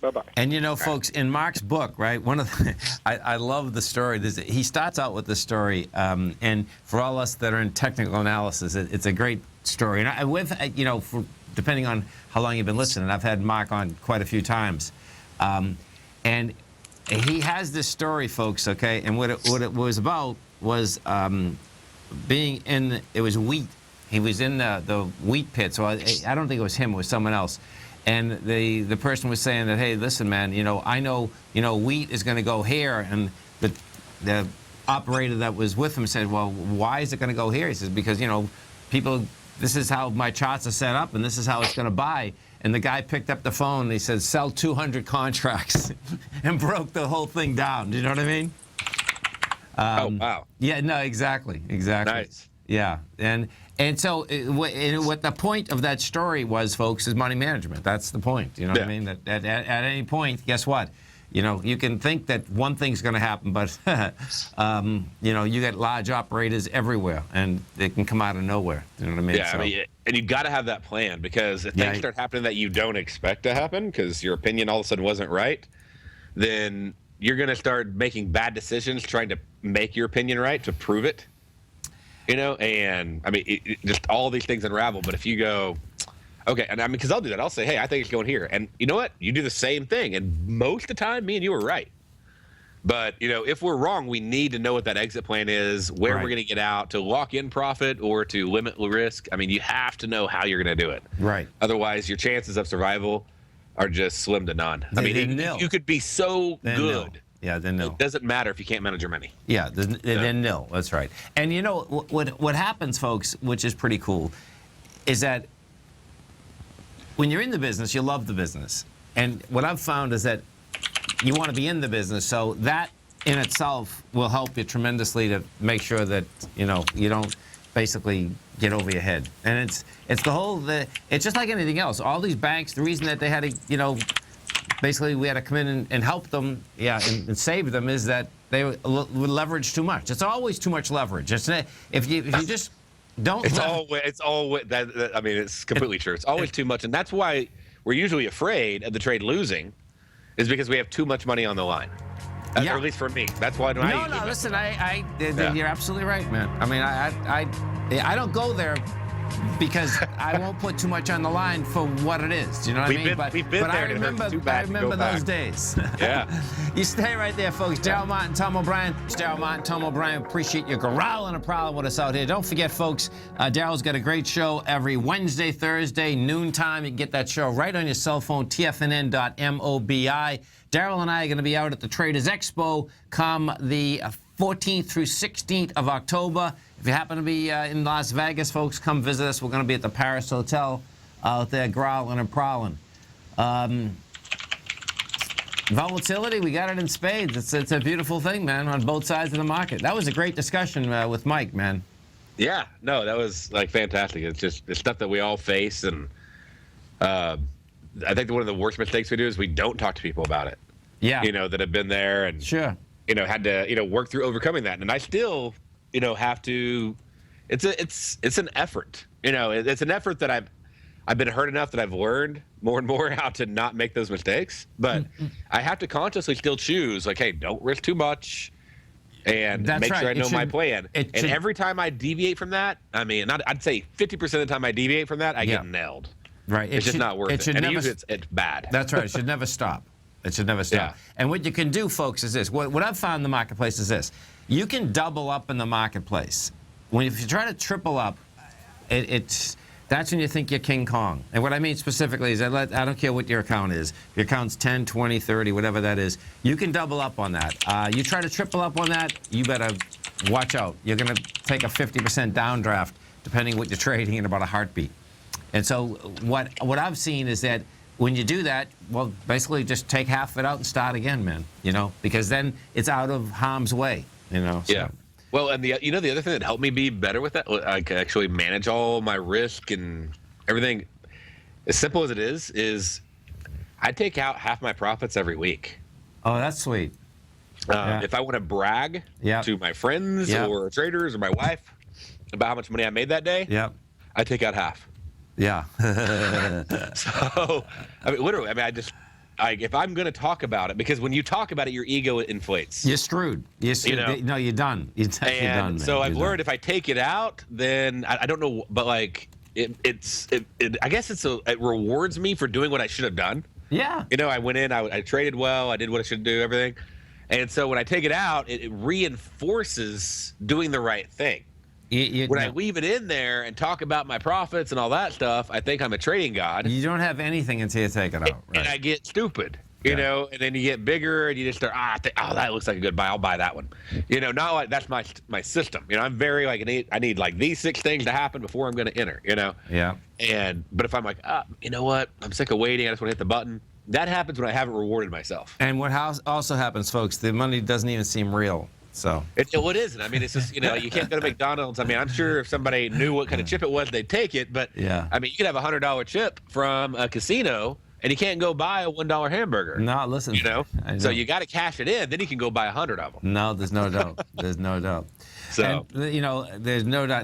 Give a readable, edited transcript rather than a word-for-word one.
Bye-bye. And you know, folks, in Mark's book, right, one of the, I love the story. He starts out with the story, and for all us that are in technical analysis, it's a great story. And you know, depending on how long you've been listening, I've had Mark on quite a few times. And he has this story, folks, okay? And what it was about was being in, it was wheat. He was in the wheat pit, so I don't think it was him, it was someone else. And the person was saying that, hey, listen, man, you know, I know, you know, wheat is going to go here. And the operator that was with him said, well, why is it going to go here? He says, because, you know, people, this is how my charts are set up, and this is how it's going to buy. And the guy picked up the phone, and he said, sell 200 contracts, and broke the whole thing down. Do you know what I mean? Oh, wow. Yeah, no, exactly. Nice. Yeah, and so what the point of that story was, folks, is money management. That's the point. You know what I mean? That at any point, guess what? You know, you can think that one thing's going to happen, but you know, you get large operators everywhere, and they can come out of nowhere. You know what I mean? Yeah, so, I mean, and you've got to have that plan, because if things start happening that you don't expect to happen, because your opinion all of a sudden wasn't right, then you're going to start making bad decisions trying to make your opinion right to prove it. You know, and I mean, just all these things unravel. But if you go, okay, and I mean, because I'll do that. I'll say, hey, I think it's going here. And you know what? You do the same thing. And most of the time, me and you are right. But, you know, if we're wrong, we need to know what that exit plan is, where we're going to get out to lock in profit or to limit risk. I mean, you have to know how you're going to do it. Right. Otherwise, your chances of survival are just slim to none. I mean, you could be so good. Yeah, then no. It doesn't matter if you can't manage your money. Yeah, then nil. That's right. And you know what happens, folks, which is pretty cool, is that when you're in the business, you love the business. And what I've found is that you want to be in the business, so that in itself will help you tremendously to make sure that, you know, you don't basically get over your head. And it's it's just like anything else. All these banks, the reason that they had to, you know, basically we had to come in and help them, and save them, is that they would leverage too much. It's always too much leverage. If you just don't. It's always that. I mean, it's completely true. It's always too much, and that's why we're usually afraid of the trade losing, is because we have too much money on the line. Or at least for me, that's why. Listen, you're absolutely right, man. I mean, I don't go there because I won't put too much on the line for what it is. Do you know what I mean? But I remember those days. Yeah. You stay right there, folks. Darrell Martin, Tom O'Brien. Darrell Martin, Tom O'Brien. Appreciate you growling and prowling with us out here. Don't forget, folks, Darrell's got a great show every Wednesday, Thursday, noontime. You can get that show right on your cell phone, tfnn.mobi. Darrell and I are going to be out at the Traders Expo come the 14th through 16th of October. If you happen to be in Las Vegas, folks, come visit us. We're going to be at the Paris Hotel out there growling and prowling. Volatility, we got it in spades. It's a beautiful thing, man, on both sides of the market. That was a great discussion with Mike, man. Yeah, no, that was like fantastic. It's just the stuff that we all face, and I think one of the worst mistakes we do is we don't talk to people about it. Yeah. You know, that have been there and you know, had to, you know, work through overcoming that. And I still, you know, have to. It's an effort. You know, it's an effort that I've been hurt enough that I've learned more and more how to not make those mistakes. But I have to consciously still choose, like, hey, don't risk too much, and make sure I know my plan. And every time I deviate from that, I mean, I'd say 50% of the time I deviate from that, I get nailed. Right. It's just not worth it. And usually it's bad. That's right. It should never stop. It should never stop. Yeah. And what you can do, folks, is this. What I've found in the marketplace is this. You can double up in the marketplace. If you try to triple up, that's when you think you're King Kong. And what I mean specifically is I don't care what your account is. If your account's 10, 20, 30, whatever that is, you can double up on that. You try to triple up on that, you better watch out. You're going to take a 50% downdraft, depending what you're trading, in about a heartbeat. And so what I've seen is that when you do that, well, basically just take half of it out and start again, man, you know, because then it's out of harm's way, you know. So. Yeah. Well, and the other thing that helped me be better with that, I could actually manage all my risk and everything, as simple as it is I take out half my profits every week. Oh, that's sweet. If I want to brag to my friends or traders or my wife about how much money I made that day, I take out half. Yeah. So, I mean, literally, I like if I'm going to talk about it, because when you talk about it, your ego inflates. You're screwed. You're no, you're done. You're done. Man. So I've learned if I take it out, then I don't know, but like I guess it rewards me for doing what I should have done. Yeah. I went in, I traded well, I did what I should do, everything. And so when I take it out, it reinforces doing the right thing. When I leave it in there and talk about my profits and all that stuff, I think I'm a trading god. You don't have anything until you take it out. Right. And I get stupid, and then you get bigger and you just start, that looks like a good buy. I'll buy that one. Not like that's my system. I'm very like, I need like these 6 things to happen before I'm going to enter, Yeah. But if I'm like, you know what? I'm sick of waiting. I just want to hit the button. That happens when I haven't rewarded myself. And what also happens, folks, the money doesn't even seem real. So it isn't. I mean, it's just, you can't go to McDonald's. I mean, I'm sure if somebody knew what kind of chip it was, they'd take it. But yeah, I mean, you could have a $100 chip from a casino, and you can't go buy a $1 hamburger. No, listen. So you got to cash it in. Then you can go buy 100 of them. No, there's no doubt. There's no doubt. So and, there's no doubt.